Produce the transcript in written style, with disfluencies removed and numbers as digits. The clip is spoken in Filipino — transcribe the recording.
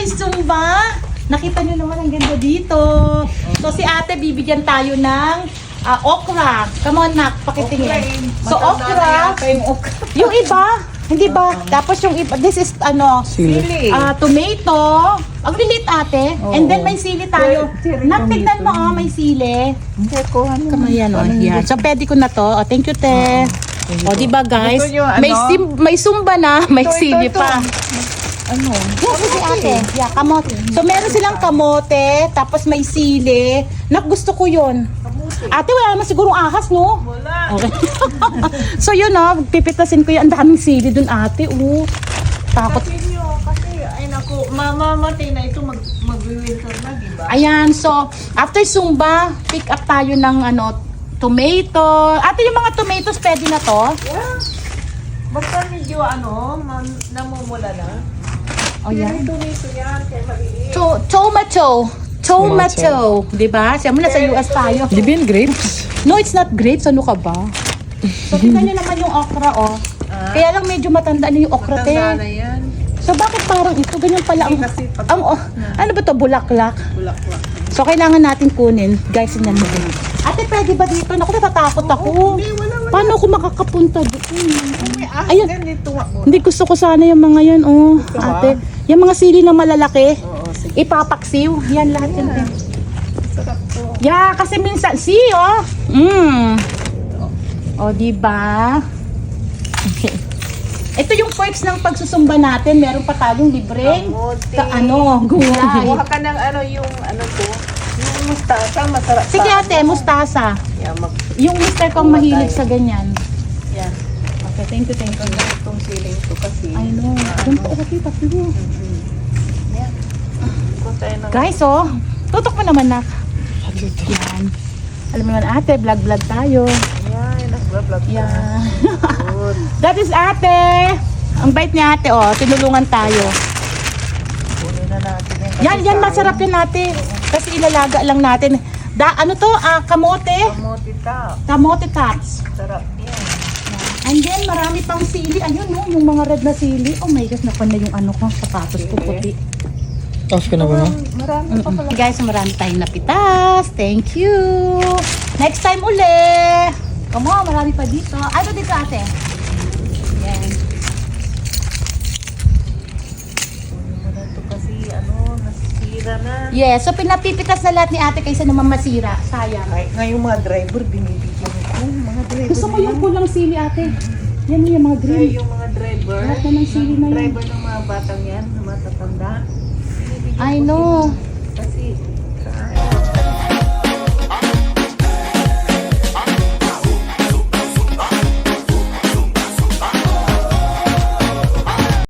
guys, Zumba. Nakita nyo naman ang ganda dito. So si ate bibigyan tayo ng okra. Come on, nak, pakitingin. So okra, yung iba, hindi ba? Tapos yung iba, this is Sili. tomato. Ang lilit ate. And then may sili tayo. Nak, tignan mo, may sili. Hindi ko, ano. Kamayan, yan. So pwede ko na to. Thank you, te. O, di ba guys? Ito yung May sumba na, may sili pa. Ano? Yes, si ate. Yeah, kamote. So, meron silang kamote, tapos may sili. Nak, gusto ko yun. Ate, wala naman sigurong ahas, no? Wala. Okay. So, yun, no? Pipitasin ko yan. Ang daming sili dun, ate. Takot. Kasi nyo, kasi, ay naku, mamamatay na ito, mag-winter na, diba? Ayan, so, after Zumba, pick up tayo ng, tomato. Ate, yung mga tomatoes, pwede na to? Yeah. Basta medyo, namumula na. O, yan. Tomato yan, kaya maliit. Tomato. Diba? Siyempre, nasa US tayo. Di ba yan grapes? No, it's not grapes. Ano ka ba? So, tingnan nyo naman yung okra, oh. Kaya lang medyo matanda na yung okra, te. Matanda na yan. So, bakit parang ito? Ganyan pala ang... Kasi pag ano ba to? Bulaklak? bulaklak. So, kailangan natin kunin. Guys, tingnan mo. Ate, pwede ba dito? Naku, natatakot ako. Hindi, wala. Paano ako makakapunta doon? Ayun. Ayun. Dito ako. Hindi, gusto ko sana yung mga yan, oh. ba? Ate, yung mga sili na malalaki. Oo, sige. Ipapaksiw. Yan lahat yan. te. Sarap to. Yeah, kasi minsan, oh. O, diba? Okay. Ito yung perks ng pagsusumba natin. Meron pa tayong libreng Kamote. gulay. Kuha ka ng yung yung mustasa, masarap. Sige ate, mustasa. Yan, Yung mister kong mahilig sa ganyan. yan. Okay, thank you. Itong siling to kasi. I know. Ganito ko kita. Yan. Kung tayo ng... Guys, oh. Tutok mo naman na. Yan. Alam mo naman ate, vlog tayo. Yan, nag-vlog ka. Yan. Good. That is ate. Ang bait niya ate, oh. Tinulungan tayo. Kunin na natin yan. Yan, masarap yun ate. Kasi ilalaga lang natin. Kamote? Kamote ta. Kamote tops. Sarap yan. And then, marami pang sili. Ayun, no, yung mga red na sili. Oh my gosh, napan na yung sapatos ko puti. Off ka na ba, ma? Marami pa pala. Guys, marami tayong napitas. Thank you. Next time uli. Come on, marami pa dito. Ano dito ate? Yan. Kunin mo na to kasi nasira na. Yes, so pinapipitas na lahat ni ate kaysa naman masira. Sayang. Ngayong mga driver, binibigyan ko. Mga driver Gusto ko yung kulang sili ate. Yan yung mga Kaya green. yung mga driver, Lahat na ng sili na yun. driver ng mga batang yan, na matatanda. binibigyan I ko know. sila.